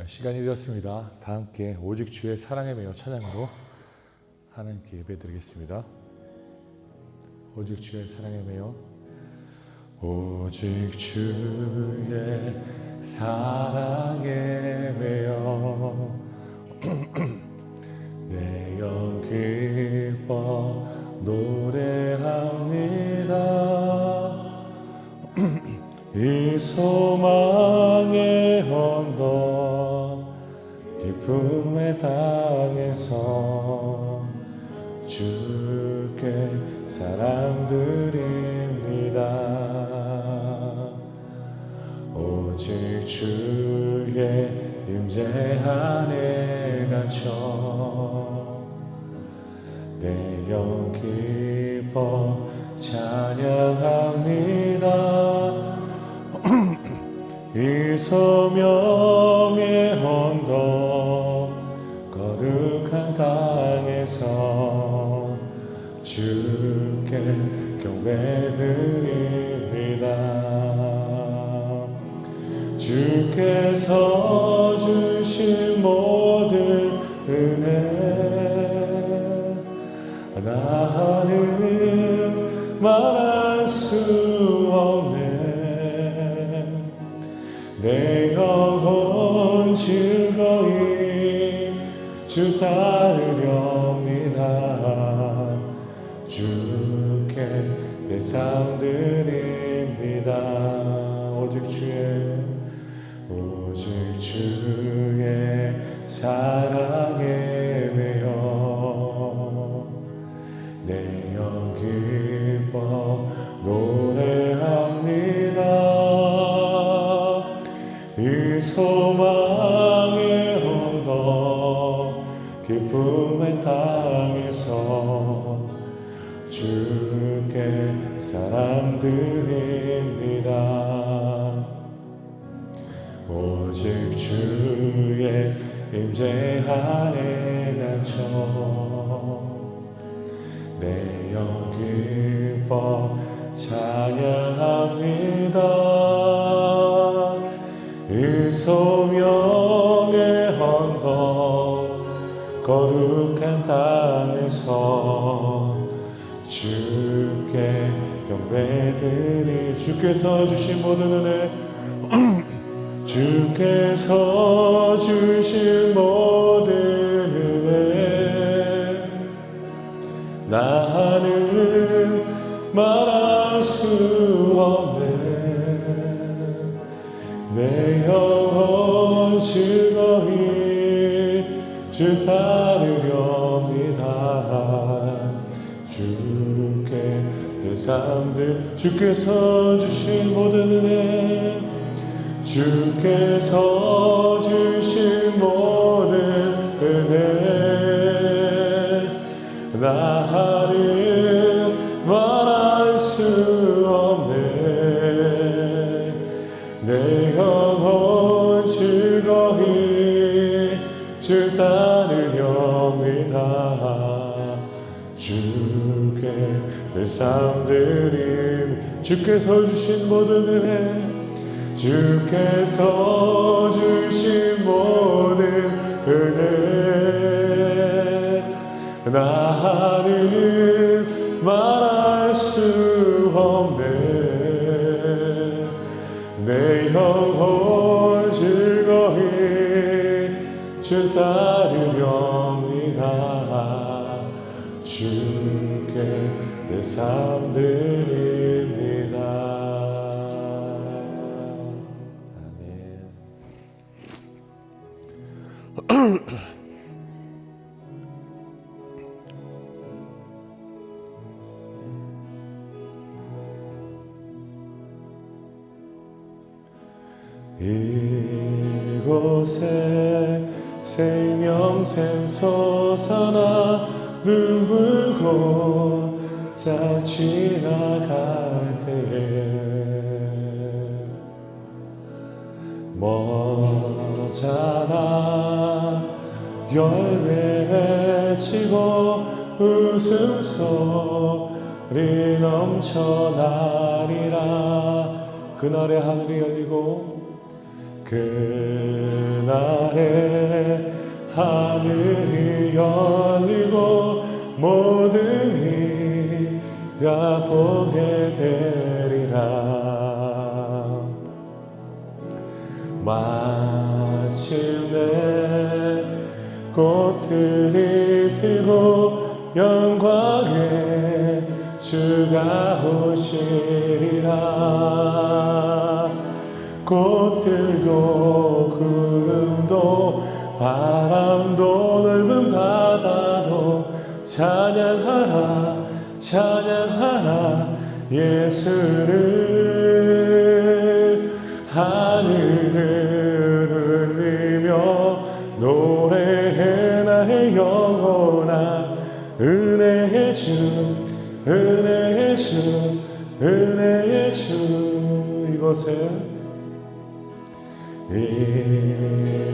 시간이 되었습니다. 다 함께 오직 주의 사랑에 매여 찬양으로 하나님께 예배드리겠습니다. 오직 주의 사랑에 매여, 오직 주의 사랑에 매여 내 영 기뻐 노래합니다. 이 소망의 언덕 기쁨의 땅에서 주께 사랑드립니다. 오직 주의 임재 안에 갇혀 내 영 기뻐 찬양합니다. 이 소명의 언덕 거룩한 땅에서 주께 경배드립니다. 주께서 주신 모든 은혜 나는 말할 수 없네. 내 영혼 즐거이 주 따르렵니다. 주께 내 삶 드립니다. 오직 주의 사랑에 매여 내 영 기뻐 노래합니다. 이 소망의 언덕 기쁨의 땅에서 주께 사랑드립니다. 오직 주의 임재 안에 갇혀 내 영 기뻐 찬양합니다. 이 소명의 언덕 거룩한 땅에서 주께 경배드리. 주께서 주신 모든 은혜 주께서 주신 모든 은혜 나는 말할 수 없네. 내 영혼 즐거이 주 따르렵니다. 주께 내 삶들 주께서 주신 모든 은혜 주께서 주신 모든 은혜 나는 말할 수 없네. 내 영혼 즐거이 주 따르렵니다. 주께 내 삶 드림 주께서 주신 모든 은혜 주께서 주신 모든 은혜 나는 말할 수 없네. 내 영혼 즐거이 주 따르렵니다. 주께 내 삶 드립니다. 이곳에 생명샘 솟아나 눈부고 자 지나갈 때에 먼잖아 열매 맺히고 웃음소리 넘쳐나리라. 그날의 하늘이 열리고 그날에 하늘이 열리고 모든 이가 보게 되리라. 마침내 꽃들이 피고 영광의 주가 오시리라. 꽃들도 구름도 바람도 넓은 바다도 찬양하라 찬양하라 예수를. 하늘을 울리며 노래해 나의 영혼아. 은혜의 주 은혜의 주 은혜의 주.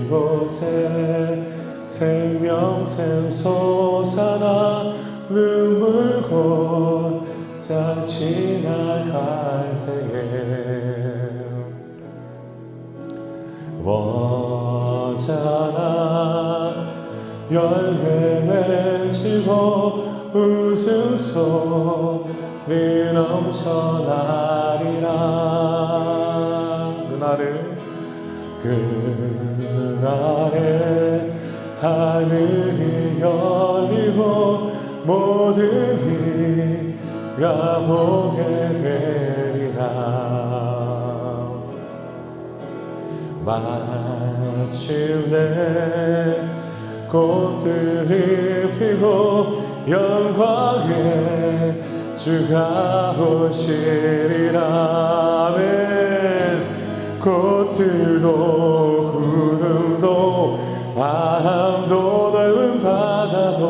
이곳에 생명샘 솟아나 눈물 곧잘 지나갈 때에 언제나 열매 맺히고 웃음소리 넘쳐나리라. 그날에 하늘이 열리고 모든 이가 보게 되리라. 마침내 꽃들이 피고 영광의 주가 오시리라. 아멘. 꽃들도 구름도 바람도 넓은 바다도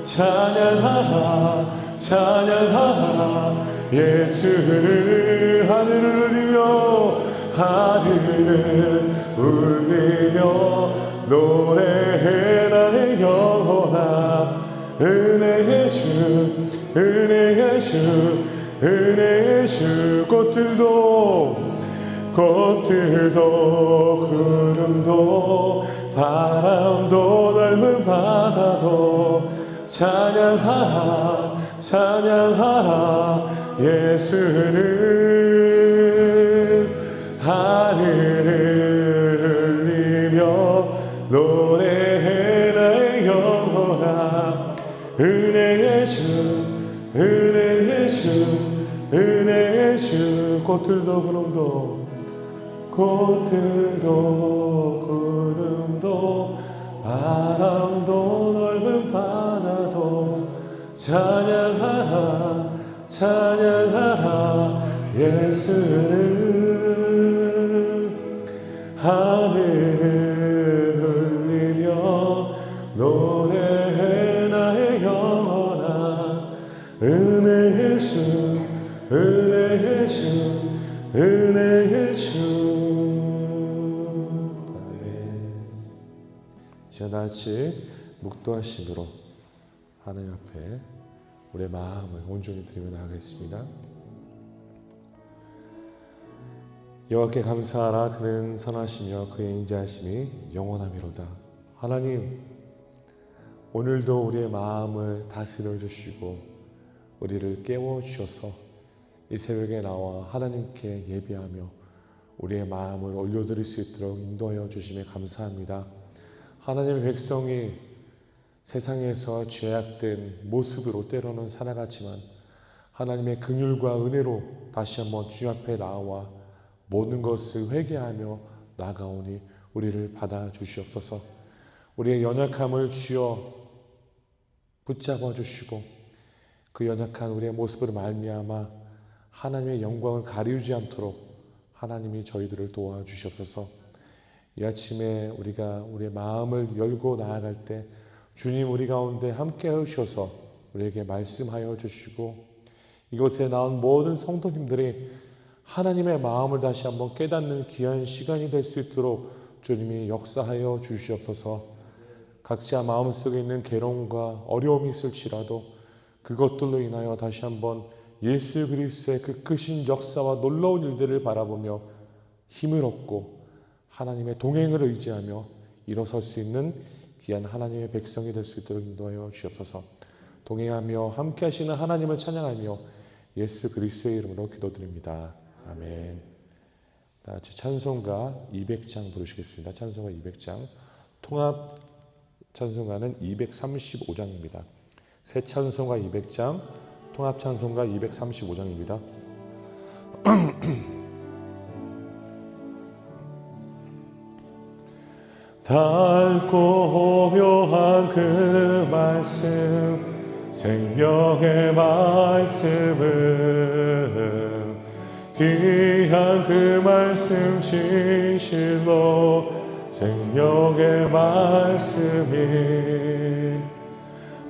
찬양하라 찬양하라 예수를. 하늘을 울리며 노래해 나의 영혼아. 은혜의 주 은혜의 주 은혜의 주. 꽃들도 구름도 바람도 넓은 바다도 찬양하라 찬양하라 예수를. 하늘을 울리며 노래해 나의 영혼아. 은혜의 주 은혜의 주 은혜의 주. 꽃들도 구름도 바람도 넓은 바다도 찬양하라 찬양하라 예수를. 하늘을 울리며 노래해 나의 영혼아. 은혜의 주 은혜의 주 은혜의 주. 이제같이 묵도하심으로 하나님 앞에 우리의 마음을 온전히 드리며 나아가겠습니다. 여호와께 감사하라. 그는 선하시며 그의 인자하심이 영원하미로다. 하나님, 오늘도 우리의 마음을 다스려 주시고 우리를 깨워 주셔서 이 새벽에 나와 하나님께 예배하며 우리의 마음을 올려드릴 수 있도록 인도하여 주심에 감사합니다. 하나님의 백성이 세상에서 죄악된 모습으로 때로는 살아갔지만 하나님의 긍휼과 은혜로 다시 한번 주 앞에 나와 모든 것을 회개하며 나아가오니 우리를 받아주시옵소서. 우리의 연약함을 주여 붙잡아 주시고 그 연약한 우리의 모습으로 말미암아 하나님의 영광을 가리우지 않도록 하나님이 저희들을 도와주시옵소서. 이 아침에 우리가 우리의 마음을 열고 나아갈 때 주님 우리 가운데 함께 하셔서 우리에게 말씀하여 주시고 이곳에 나온 모든 성도님들이 하나님의 마음을 다시 한번 깨닫는 귀한 시간이 될 수 있도록 주님이 역사하여 주시옵소서. 각자 마음속에 있는 괴로움과 어려움이 있을지라도 그것들로 인하여 다시 한번 예수 그리스도의 그 크신 역사와 놀라운 일들을 바라보며 힘을 얻고 하나님의 동행을 의지하며 일어설 수 있는 귀한 하나님의 백성이 될 수 있도록 인도하여 주옵소서. 동행하며 함께 하시는 하나님을 찬양하며 예수 그리스도의 이름으로 기도드립니다. 아멘. 다 같이 찬송가 200장 부르시겠습니다. 찬송가 200장. 통합 찬송가는 235장입니다. 새 찬송가 200장, 통합 찬송가 235장입니다. 달고 묘한 그 말씀, 생명의 말씀은 귀한 그 말씀 진실로 생명의 말씀이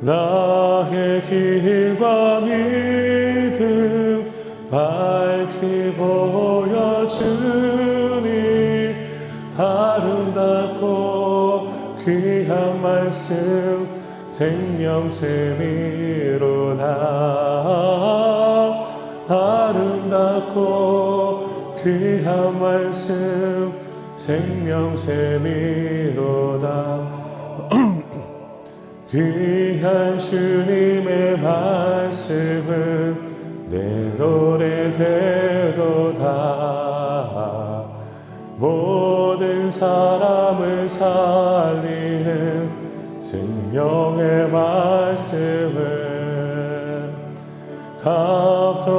나의 길과 믿음 밝히 보여주니 아름답고 귀한 말씀 생명샘이로다. 아름답고 귀한 말씀 생명샘이로다. 귀한 주님의 말씀은 내 노래 되도다. 모든 사람을 살리는 생명의 말씀을 값도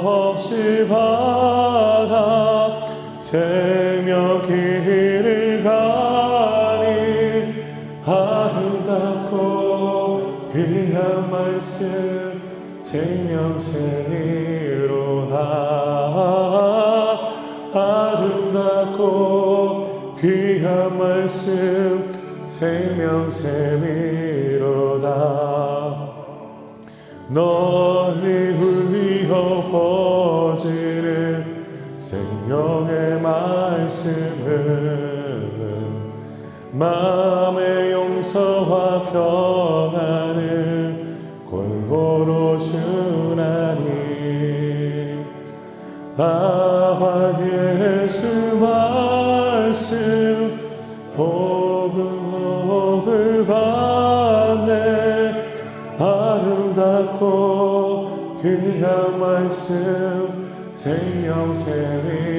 없이 받아 생명 길을 가니 아름답고 귀한 말씀 생명샘이로다. 아름답고 귀한 말씀 생명샘이로다. 널리 울리어 퍼지는 생명의 말씀은 마음의 용서와 평안을 골고루 주나니. 아바 예수 말씀 복을 받네. 아름답고 귀한 말씀 생명샘이로다.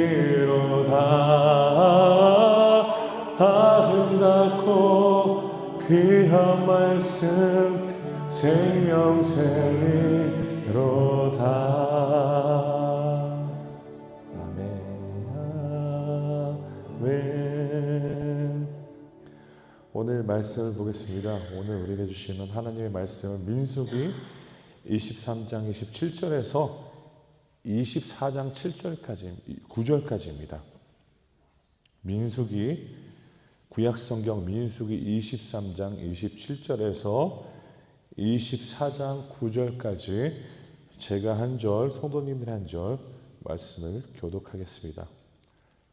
아름답고 귀한 말씀 생명샘이로다. 아멘. 오늘 말씀을 보겠습니다. 오늘 우리에게 주시는 하나님의 말씀은 민수기 23장 27절에서 24장 7절까지 9절까지입니다. 민수기 구약성경 민수기 23장 27절에서 24장 9절까지 제가 한 절, 성도님들 한 절 말씀을 교독하겠습니다.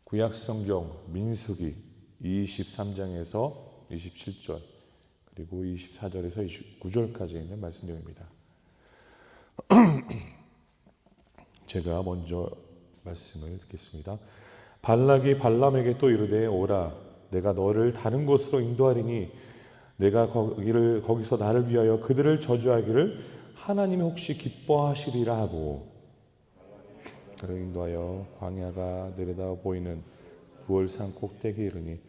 구약성경 민수기 23장에서 27절 그리고 24절에서 29절까지 있는 말씀들입니다. 제가 먼저 말씀을 듣겠습니다. 발락이 발람에게 또 이르되 오라 내가 너를 다른 곳으로 인도하리니 내가 거기서 나를 위하여 그들을 저주하기를 하나님이 혹시 기뻐하시리라 하고 그를 인도하여 광야가 내려다 보이는 부월산 꼭대기에 이르니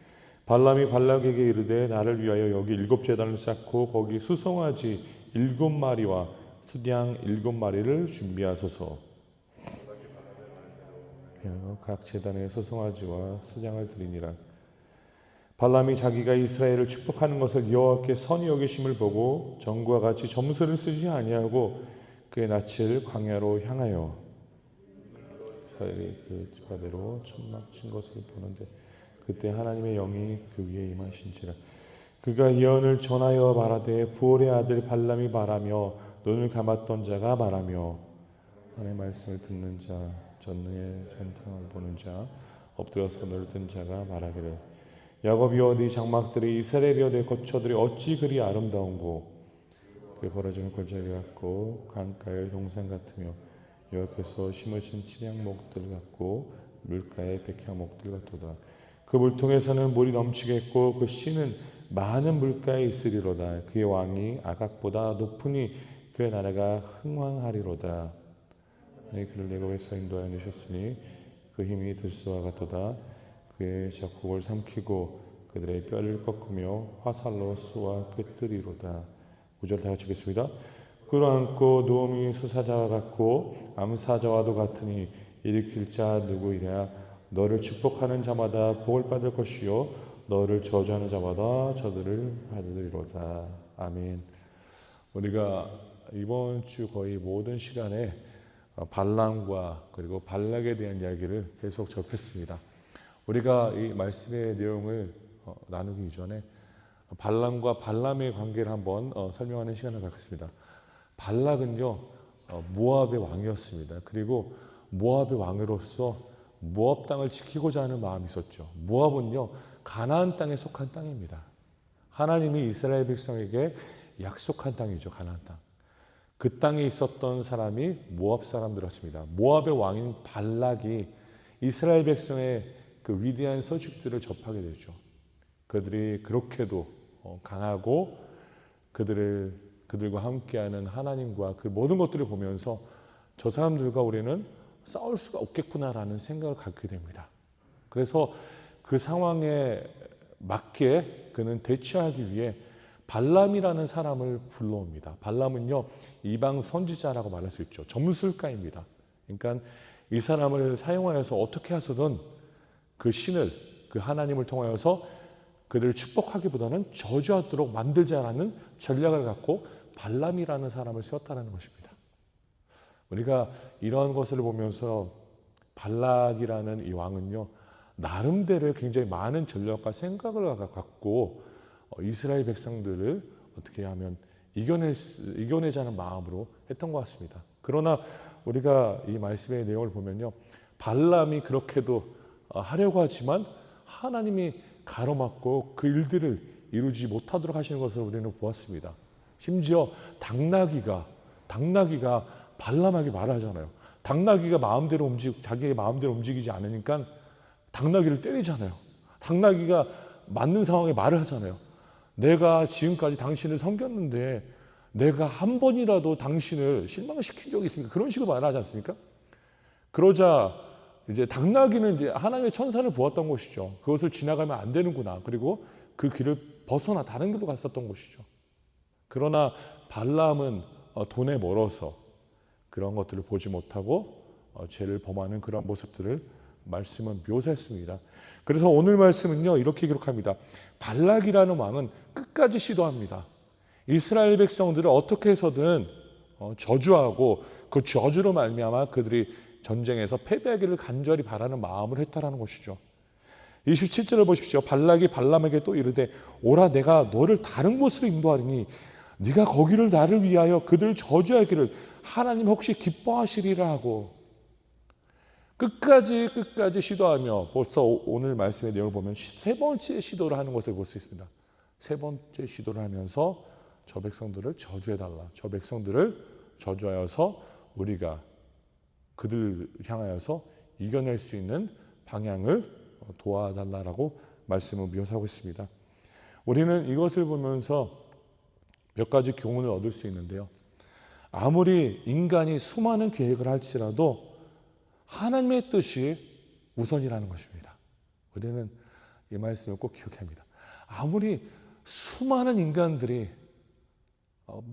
발람이 발락에게 이르되 나를 위하여 여기 7제단을 쌓고 거기 수송아지 7마리와 수양 7마리를 준비하소서. 각 제단에 수송아지와 수양을 드리니라. 발람이 자기가 이스라엘을 축복하는 것을 여호와께 선히 여기심을 보고 전과 같이 점수를 쓰지 아니하고 그의 낯을 광야로 향하여 이스라엘이 그 바대로 천막 친 것을 보는데 그때 하나님의 영이 그 위에 임하신지라. 그가 예언을 전하여 말하되 부올의 아들 발람이 말하며 눈을 감았던 자가 말하며 하나님의 말씀을 듣는 자 전능의 전탕을 보는 자 엎드려서 눈을 뜬 자가 말하기를 야곱이여 네 장막들이 이스라엘이여 네 거처들이 어찌 그리 아름다운고 그 벌어지는 골짜기 같고 강가의 동산 같으며 여호와께서 심으신 침향목들 같고 물가의 백향목들 같도다. 그 물통에서는 물이 넘치겠고 그 씨는 많은 물가에 있으리로다. 그의 왕이 아각보다 높으니 그의 나라가 흥왕하리로다. 그를 내국에서 인도하여 내셨으니 그 힘이 들소와 같도다. 그의 적국을 삼키고 그들의 뼈를 꺾으며 화살로 쏘아 꿰뜨리로다. 9절 다 같이 읽겠습니다. 끌어안고 누움이 수사자와 같고 암사자와도 같으니 일으킬 자 누구이랴. 너를 축복하는 자마다 복을 받을 것이요 너를 저주하는 자마다 저들을 받으리로다. 아멘. 우리가 이번 주 거의 모든 시간에 발람과 그리고 발락에 대한 이야기를 계속 접했습니다. 우리가 이 말씀의 내용을 나누기 이전에 발람과 발람의 관계를 한번 설명하는 시간을 갖겠습니다. 발락은요 모압의 왕이었습니다. 그리고 모압의 왕으로서 모압 땅을 지키고자 하는 마음이 있었죠. 모압은요 가나안 땅에 속한 땅입니다. 하나님이 이스라엘 백성에게 약속한 땅이죠. 가나안 땅. 그 땅에 있었던 사람이 모압 사람들이었습니다. 모압의 왕인 발락이 이스라엘 백성의 그 위대한 소식들을 접하게 되죠. 그들이 그렇게도 강하고 그들과 함께하는 하나님과 그 모든 것들을 보면서 저 사람들과 우리는 싸울 수가 없겠구나라는 생각을 갖게 됩니다. 그래서 그 상황에 맞게 그는 대처하기 위해 발람이라는 사람을 불러옵니다. 발람은요 이방 선지자라고 말할 수 있죠. 점술가입니다. 그러니까 이 사람을 사용하여서 어떻게 해서든 그 신을 그 하나님을 통하여서 그들을 축복하기보다는 저주하도록 만들자라는 전략을 갖고 발람이라는 사람을 세웠다는 것입니다. 우리가 이러한 것을 보면서 발락이라는 이 왕은요 나름대로 굉장히 많은 전략과 생각을 갖고 이스라엘 백성들을 어떻게 하면 이겨내자는 마음으로 했던 것 같습니다. 그러나 우리가 이 말씀의 내용을 보면요 발람이 그렇게도 하려고 하지만 하나님이 가로막고 그 일들을 이루지 못하도록 하시는 것을 우리는 보았습니다. 심지어 당나귀가 발람에게 말을 하잖아요. 당나귀가 자기의 마음대로 움직이지 않으니까 당나귀를 때리잖아요. 당나귀가 맞는 상황에 말을 하잖아요. 내가 지금까지 당신을 섬겼는데 내가 한 번이라도 당신을 실망시킨 적이 있습니까? 그런 식으로 말하지 않습니까? 그러자 이제 당나귀는 이제 하나님의 천사를 보았던 것이죠. 그것을 지나가면 안 되는구나. 그리고 그 길을 벗어나 다른 길로 갔었던 것이죠. 그러나 발람은 돈에 멀어서 그런 것들을 보지 못하고 죄를 범하는 그런 모습들을 말씀은 묘사했습니다. 그래서 오늘 말씀은요 이렇게 기록합니다. 발락이라는 왕은 끝까지 시도합니다. 이스라엘 백성들을 어떻게 해서든 저주하고 그 저주로 말미암아 그들이 전쟁에서 패배하기를 간절히 바라는 마음을 했다라는 것이죠. 27절을 보십시오. 발락이 발람에게 또 이르되 오라 내가 너를 다른 곳으로 인도하리니 네가 거기를 나를 위하여 그들을 저주하기를 하나님 혹시 기뻐하시리라 하고 끝까지 시도하며 벌써 오늘 말씀의 내용을 보면 세 번째 시도를 하는 것을 볼 수 있습니다. 세 번째 시도를 하면서 저 백성들을 저주해달라. 저 백성들을 저주하여서 우리가 그들 향하여서 이겨낼 수 있는 방향을 도와달라고 말씀을 묘사하고 있습니다. 우리는 이것을 보면서 몇 가지 교훈을 얻을 수 있는데요. 아무리 인간이 수많은 계획을 할지라도 하나님의 뜻이 우선이라는 것입니다. 우리는 이 말씀을 꼭 기억해야 합니다. 아무리 수많은 인간들이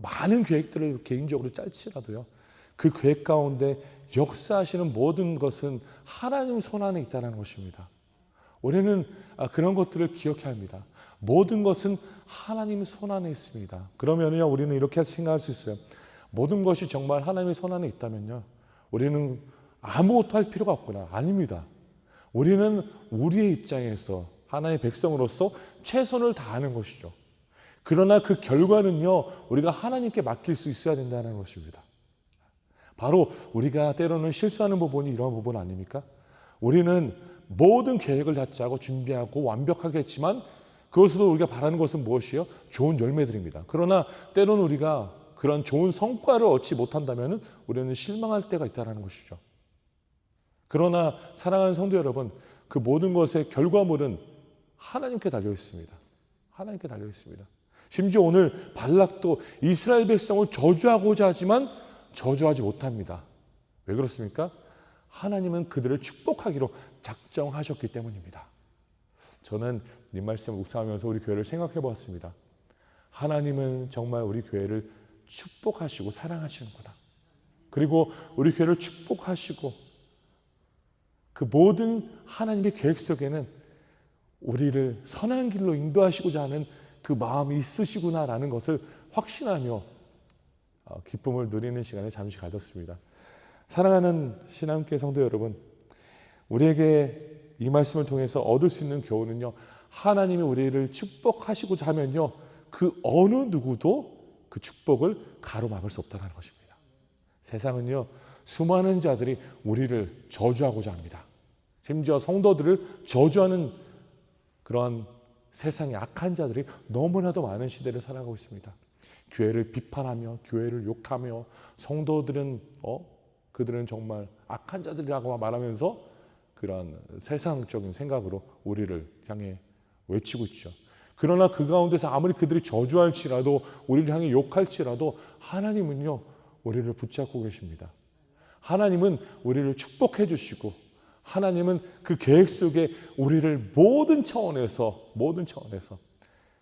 많은 계획들을 개인적으로 짤지라도요. 그 계획 가운데 역사하시는 모든 것은 하나님 손 안에 있다는 것입니다. 우리는 그런 것들을 기억해야 합니다. 모든 것은 하나님 손 안에 있습니다. 그러면요 우리는 이렇게 생각할 수 있어요. 모든 것이 정말 하나님의 손 안에 있다면요 우리는 아무것도 할 필요가 없구나. 아닙니다. 우리는 우리의 입장에서 하나님의 백성으로서 최선을 다하는 것이죠. 그러나 그 결과는요 우리가 하나님께 맡길 수 있어야 된다는 것입니다. 바로 우리가 때로는 실수하는 부분이 이런 부분 아닙니까? 우리는 모든 계획을 다 짜고 준비하고 완벽하게 했지만 그것으로 우리가 바라는 것은 무엇이요? 좋은 열매들입니다. 그러나 때로는 우리가 그런 좋은 성과를 얻지 못한다면 우리는 실망할 때가 있다는 것이죠. 그러나 사랑하는 성도 여러분, 그 모든 것의 결과물은 하나님께 달려 있습니다. 하나님께 달려 있습니다. 심지어 오늘 발락도 이스라엘 백성을 저주하고자 하지만 저주하지 못합니다. 왜 그렇습니까? 하나님은 그들을 축복하기로 작정하셨기 때문입니다. 저는 이 말씀을 묵상하면서 우리 교회를 생각해 보았습니다. 하나님은 정말 우리 교회를 축복하시고 사랑하시는구나. 그리고 우리 교회를 축복하시고 그 모든 하나님의 계획 속에는 우리를 선한 길로 인도하시고자 하는 그 마음이 있으시구나라는 것을 확신하며 기쁨을 누리는 시간을 잠시 가졌습니다. 사랑하는 신앙교회 성도 여러분, 우리에게 이 말씀을 통해서 얻을 수 있는 교훈은요, 하나님이 우리를 축복하시고자 하면요, 그 어느 누구도 그 축복을 가로막을 수 없다는 것입니다. 세상은요, 수많은 자들이 우리를 저주하고자 합니다. 심지어 성도들을 저주하는 그런 세상의 악한 자들이 너무나도 많은 시대를 살아가고 있습니다. 교회를 비판하며 교회를 욕하며 성도들은 그들은 정말 악한 자들이라고 말하면서 그런 세상적인 생각으로 우리를 향해 외치고 있죠. 그러나 그 가운데서 아무리 그들이 저주할지라도 우리를 향해 욕할지라도 하나님은요, 우리를 붙잡고 계십니다. 하나님은 우리를 축복해 주시고 하나님은 그 계획 속에 우리를 모든 차원에서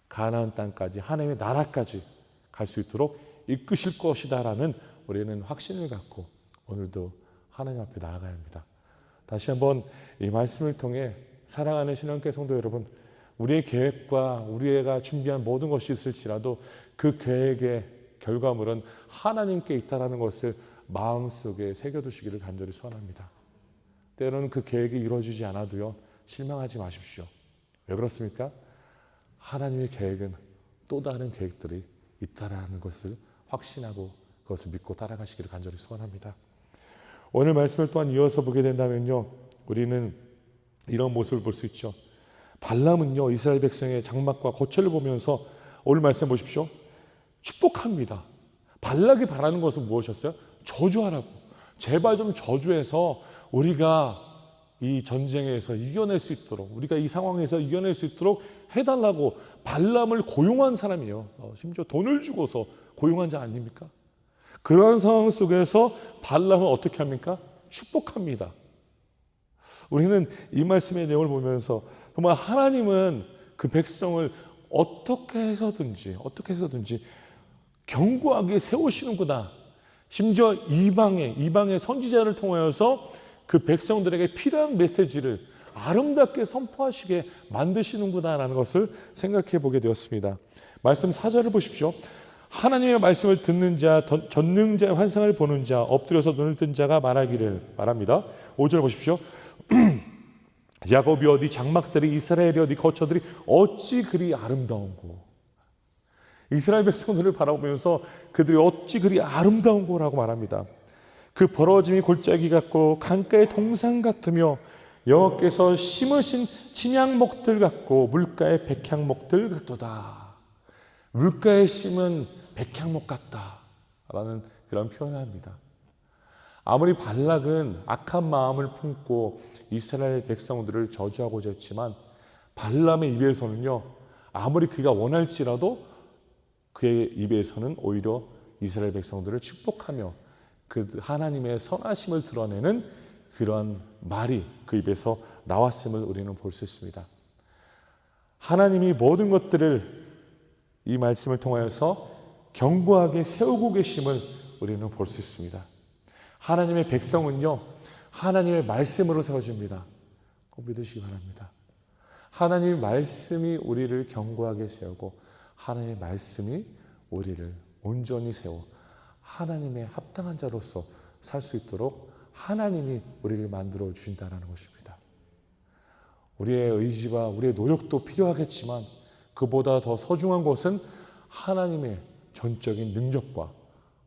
가나안 땅까지 하나님의 나라까지 갈 수 있도록 이끄실 것이다라는 우리는 확신을 갖고 오늘도 하나님 앞에 나아가야 합니다. 다시 한번 이 말씀을 통해 사랑하는 신앙교회 성도 여러분, 우리의 계획과 우리가 준비한 모든 것이 있을지라도 그 계획의 결과물은 하나님께 있다는 것을 마음속에 새겨두시기를 간절히 소원합니다. 때로는 그 계획이 이루어지지 않아도요, 실망하지 마십시오. 왜 그렇습니까? 하나님의 계획은 또 다른 계획들이 있다라는 것을 확신하고 그것을 믿고 따라가시기를 간절히 소원합니다. 오늘 말씀을 또한 이어서 보게 된다면요, 우리는 이런 모습을 볼 수 있죠. 발람은요, 이스라엘 백성의 장막과 거처를 보면서 오늘 말씀 보십시오. 축복합니다. 발락이 바라는 것은 무엇이었어요? 저주하라고. 제발 좀 저주해서 우리가 이 전쟁에서 이겨낼 수 있도록, 우리가 이 상황에서 이겨낼 수 있도록 해달라고 발람을 고용한 사람이에요. 심지어 돈을 주고서 고용한 자 아닙니까? 그러한 상황 속에서 발람은 어떻게 합니까? 축복합니다. 우리는 이 말씀의 내용을 보면서 정말 하나님은 그 백성을 어떻게 해서든지 견고하게 세우시는구나. 심지어 이방의 선지자를 통하여서 그 백성들에게 필요한 메시지를 아름답게 선포하시게 만드시는구나라는 것을 생각해 보게 되었습니다. 말씀 4절을 보십시오. 하나님의 말씀을 듣는 자, 전능자의 환상을 보는 자, 엎드려서 눈을 뜬 자가 말합니다. 5절 보십시오. 야곱이여 네 장막들이, 이스라엘이여 네 거처들이 어찌 그리 아름다운고. 이스라엘 백성들을 바라보면서 그들이 어찌 그리 아름다운고라고 말합니다. 그 벌어짐이 골짜기 같고 강가의 동산 같으며 여호와께서 심으신 침향목들 같고 물가의 백향목들 같도다. 물가에 심은 백향목 같다라는 그런 표현을 합니다. 아무리 발락은 악한 마음을 품고 이스라엘 백성들을 저주하고자 했지만 발람의 입에서는요, 아무리 그가 원할지라도 그의 입에서는 오히려 이스라엘 백성들을 축복하며 그 하나님의 선하심을 드러내는 그런 말이 그 입에서 나왔음을 우리는 볼 수 있습니다. 하나님이 모든 것들을 이 말씀을 통하여서 견고하게 세우고 계심을 우리는 볼 수 있습니다. 하나님의 백성은요, 하나님의 말씀으로 세워집니다. 꼭 믿으시기 바랍니다. 하나님의 말씀이 우리를 견고하게 세우고 하나님의 말씀이 우리를 온전히 세워 하나님의 합당한 자로서 살 수 있도록 하나님이 우리를 만들어 주신다는 것입니다. 우리의 의지와 우리의 노력도 필요하겠지만 그보다 더 소중한 것은 하나님의 전적인 능력과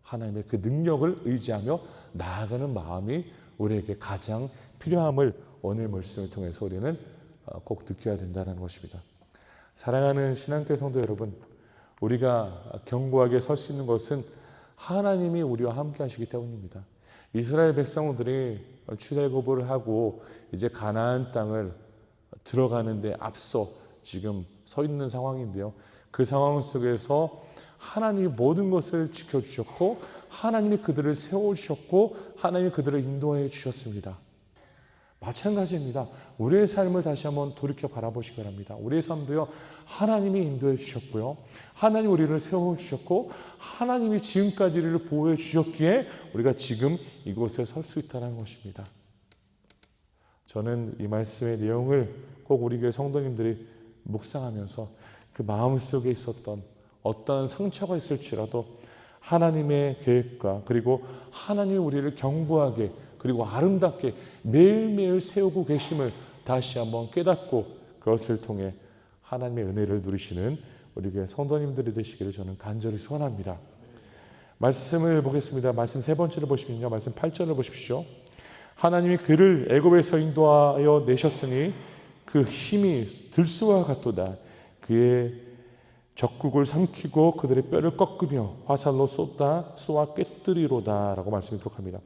하나님의 그 능력을 의지하며 나아가는 마음이 우리에게 가장 필요함을 오늘 말씀을 통해서 우리는 꼭 느껴야 된다는 것입니다. 사랑하는 신앙교회 성도 여러분, 우리가 견고하게 설 수 있는 것은 하나님이 우리와 함께 하시기 때문입니다. 이스라엘 백성들이 출애굽을 하고 이제 가나안 땅을 들어가는데 앞서 지금 서 있는 상황인데요. 그 상황 속에서 하나님이 모든 것을 지켜주셨고 하나님이 그들을 세워주셨고 하나님이 그들을 인도해 주셨습니다. 마찬가지입니다. 우리의 삶을 다시 한번 돌이켜 바라보시기 바랍니다. 우리의 삶도요, 하나님이 인도해 주셨고요, 하나님이 우리를 세워주셨고 하나님이 지금까지 우리를 보호해 주셨기에 우리가 지금 이곳에 설 수 있다는 것입니다. 저는 이 말씀의 내용을 꼭 우리 교회 성도님들이 묵상하면서 그 마음속에 있었던 어떠한 상처가 있을지라도 하나님의 계획과 그리고 하나님이 우리를 견고하게 그리고 아름답게 매일매일 세우고 계심을 다시 한번 깨닫고 그것을 통해 하나님의 은혜를 누리시는 우리 교회 성도님들이 되시기를 저는 간절히 소원합니다. 말씀을 보겠습니다. 말씀 세 번째를 보시면요, 말씀 8절을 보십시오. 하나님이 그를 애굽에서 인도하여 내셨으니 그 힘이 들소와 같도다. 그의 적국을 삼키고 그들의 뼈를 꺾으며 화살로 쏘아 꿰뜨리로다 라고 말씀이 기록합니다.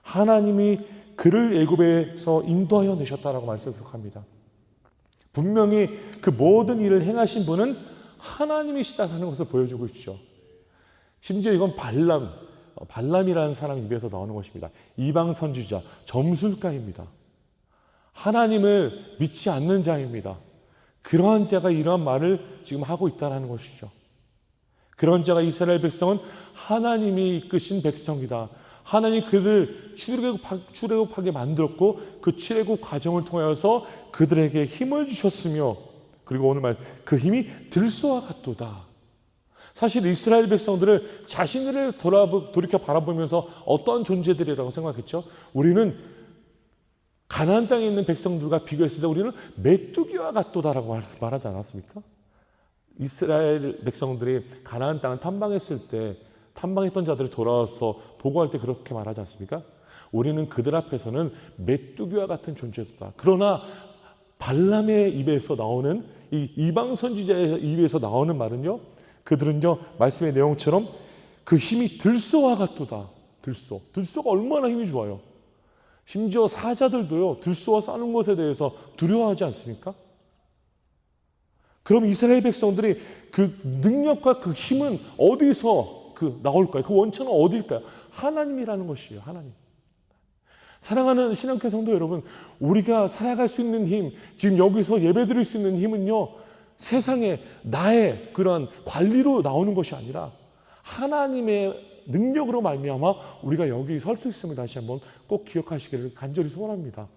하나님이 그를 애굽에서 인도하여 내셨다라고 말씀을 기록합니다. 분명히 그 모든 일을 행하신 분은 하나님이시다는 것을 보여주고 있죠. 심지어 이건 발람이라는 사람 입에서 나오는 것입니다. 이방 선지자, 점술가입니다. 하나님을 믿지 않는 자입니다. 그러한 자가 이러한 말을 지금 하고 있다는 것이죠. 그런 자가 이스라엘 백성은 하나님이 이끄신 백성이다. 하나님이 그들 출애굽하게 만들었고 그 출애굽 과정을 통하여서 그들에게 힘을 주셨으며 그리고 오늘 말 그 힘이 들소와 같도다. 사실 이스라엘 백성들을 자신을 돌이켜 바라보면서 어떤 존재들이라고 생각했죠? 우리는 가나안 땅에 있는 백성들과 비교했을 때 우리는 메뚜기와 같도다라고 말하지 않았습니까? 이스라엘 백성들이 가나안 땅을 탐방했을 때 탐방했던 자들이 돌아와서 보고할 때 그렇게 말하지 않습니까? 우리는 그들 앞에서는 메뚜기와 같은 존재다. 그러나 발람의 입에서 나오는 이 이방 선지자의 입에서 나오는 말은요, 그들은요 말씀의 내용처럼 그 힘이 들소와 같도다. 들소가 얼마나 힘이 좋아요. 심지어 사자들도요 들소와 싸는 것에 대해서 두려워하지 않습니까? 그럼 이스라엘 백성들이 그 능력과 그 힘은 어디서 나올까요? 그 원천은 어디일까요? 하나님이라는 것이에요. 하나님. 사랑하는 신앙교회 성도 여러분, 우리가 살아갈 수 있는 힘, 지금 여기서 예배드릴 수 있는 힘은요, 세상에 나의 그러한 관리로 나오는 것이 아니라 하나님의 능력으로 말미암아 우리가 여기 설 수 있음을 다시 한번 꼭 기억하시기를 간절히 소원합니다.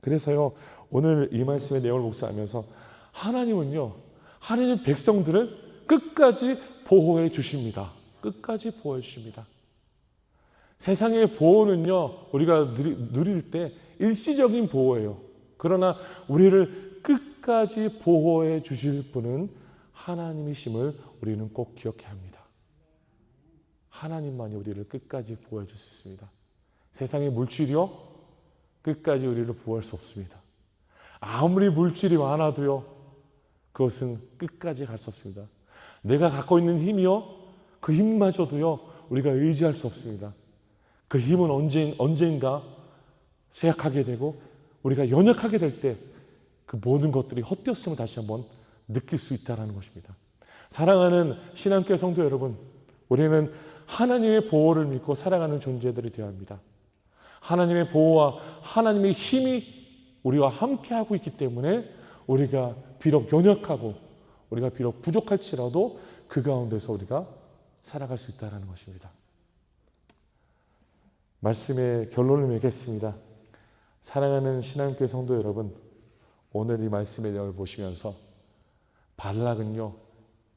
그래서요, 오늘 이 말씀의 내용을 묵상하면서 하나님은요, 하나님의 백성들을 끝까지 보호해 주십니다. 끝까지 보호해 주십니다. 세상의 보호는요, 우리가 누릴 때 일시적인 보호예요. 그러나 우리를 끝까지 보호해 주실 분은 하나님이심을 우리는 꼭 기억해야 합니다. 하나님만이 우리를 끝까지 보호해 줄 수 있습니다. 세상의 물질이요, 끝까지 우리를 보호할 수 없습니다. 아무리 물질이 많아도요, 그것은 끝까지 갈 수 없습니다. 내가 갖고 있는 힘이요, 그 힘마저도요, 우리가 의지할 수 없습니다. 그 힘은 언젠가 쇠약하게 되고 우리가 연약하게 될 때 그 모든 것들이 헛되었음을 다시 한번 느낄 수 있다는 것입니다. 사랑하는 신앙교회 성도 여러분, 우리는 하나님의 보호를 믿고 살아가는 존재들이 되어야 합니다. 하나님의 보호와 하나님의 힘이 우리와 함께하고 있기 때문에 우리가 비록 연약하고 우리가 비록 부족할지라도 그 가운데서 우리가 살아갈 수 있다는 것입니다. 말씀의 결론을 맺겠습니다. 사랑하는 신앙교회 성도 여러분, 오늘 이 말씀의 내용을 보시면서 발락은요,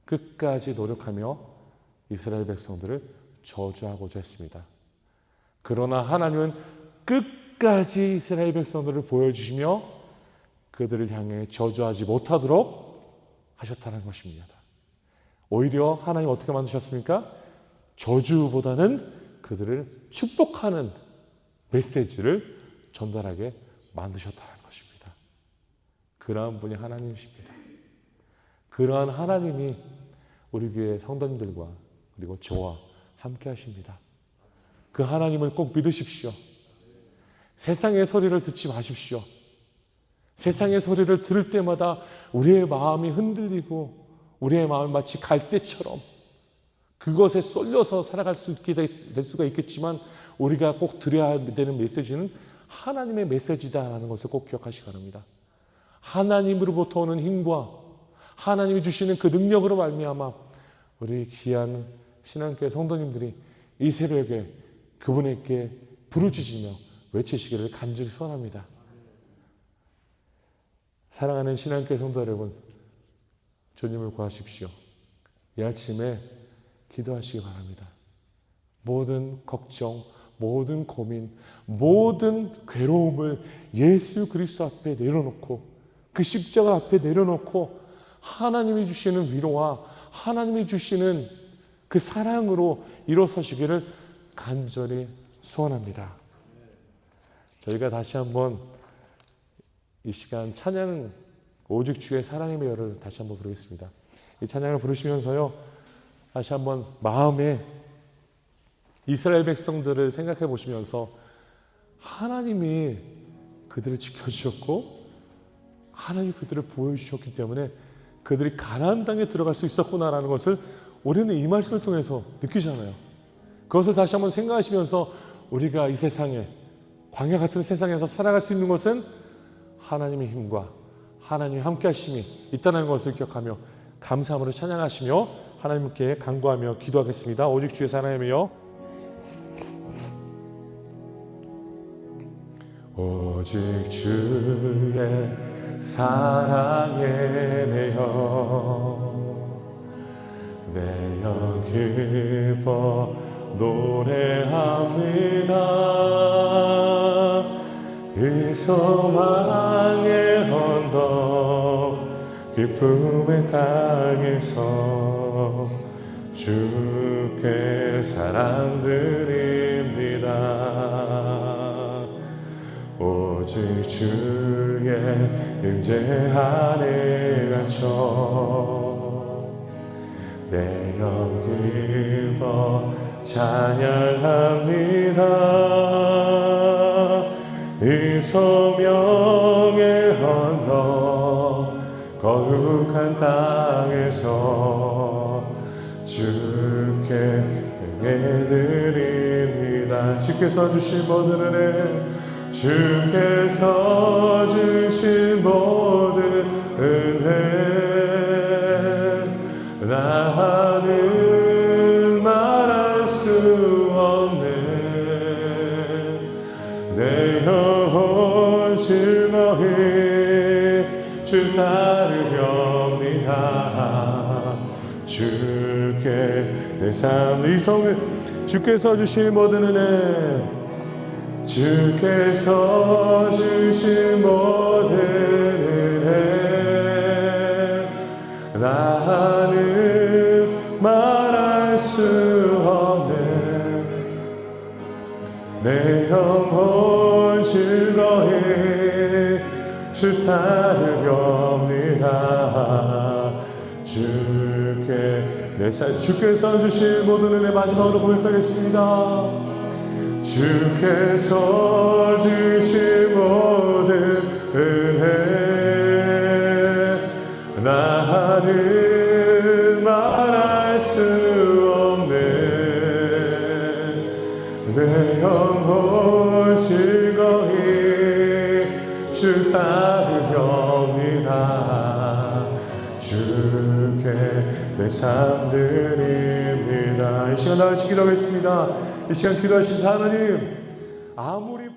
끝까지 노력하며 이스라엘 백성들을 저주하고자 했습니다. 그러나 하나님은 끝까지 이스라엘 백성들을 보여주시며 그들을 향해 저주하지 못하도록 하셨다는 것입니다. 오히려 하나님 어떻게 만드셨습니까? 저주보다는 그들을 축복하는 메시지를 전달하게 만드셨다는 것입니다. 그러한 분이 하나님이십니다. 그러한 하나님이 우리 교회 성도님들과 그리고 저와 함께 하십니다. 그 하나님을 꼭 믿으십시오. 세상의 소리를 듣지 마십시오. 세상의 소리를 들을 때마다 우리의 마음이 흔들리고 우리의 마음이 마치 갈대처럼 그것에 쏠려서 살아갈 수 있게 될 수가 있겠지만, 우리가 꼭 드려야 되는 메시지는 하나님의 메시지다라는 것을 꼭 기억하시기 바랍니다. 하나님으로부터 오는 힘과 하나님이 주시는 그 능력으로 말미암아 우리 귀한 신앙교회 성도님들이 이 새벽에 그분에게 부르짖으며 외치시기를 간절히 소원합니다. 사랑하는 신앙교회 성도 여러분, 주님을 구하십시오. 이 아침에 기도하시기 바랍니다. 모든 걱정, 모든 고민, 모든 괴로움을 예수 그리스도 앞에 내려놓고, 그 십자가 앞에 내려놓고 하나님이 주시는 위로와 하나님이 주시는 그 사랑으로 일어서시기를 간절히 소원합니다. 저희가 다시 한번 이 시간 찬양, 오직 주의 사랑의 매여를 다시 한번 부르겠습니다. 이 찬양을 부르시면서요, 다시 한번 마음에 이스라엘 백성들을 생각해 보시면서 하나님이 그들을 지켜주셨고 하나님이 그들을 보여주셨기 때문에 그들이 가나안 땅에 들어갈 수 있었구나라는 것을 우리는 이 말씀을 통해서 느끼잖아요. 그것을 다시 한번 생각하시면서 우리가 이 세상에, 광야 같은 세상에서 살아갈 수 있는 것은 하나님의 힘과 하나님의 함께 하심이 있다는 것을 기억하며 감사함으로 찬양하시며 하나님께 간구하며 기도하겠습니다. 오직 주의 사랑의 매여. 오직 주의 사랑에 매여 기뻐 노래합니다. 이 소망의 언덕 기쁨의 땅에서 주께 사랑 드립니다. 오직 주의 임재 안에 갇혀 내 영 기뻐 찬양합니다. 이 소명의 언덕 거룩한 땅에서 주께 예배드립니다. 주께서 주신 모든 은혜, 주께서 주신 모든 은혜, 나는 말할 수 없네. 내 영혼 즐거이 주 따르렵니다. 주께 내 삶 이 성을 주께서 주신 모든 은혜, 주께서 주신 모든 은혜, 나는 말할 수 없네. 내 영혼 즐거이 주 따르렵니다. 주께 내 삶, 주께서 주신 모든 은혜 마지막으로 고백하겠습니다. 주께서 주신 모든 은혜, 나는 말할 수 없네. 내 영혼 즐거이 주 따르렵니다. 주께 내 삶 드립니다. 이 시간 다 같이 기도하겠습니다. 이 시간 기도하신 하나님, 아무리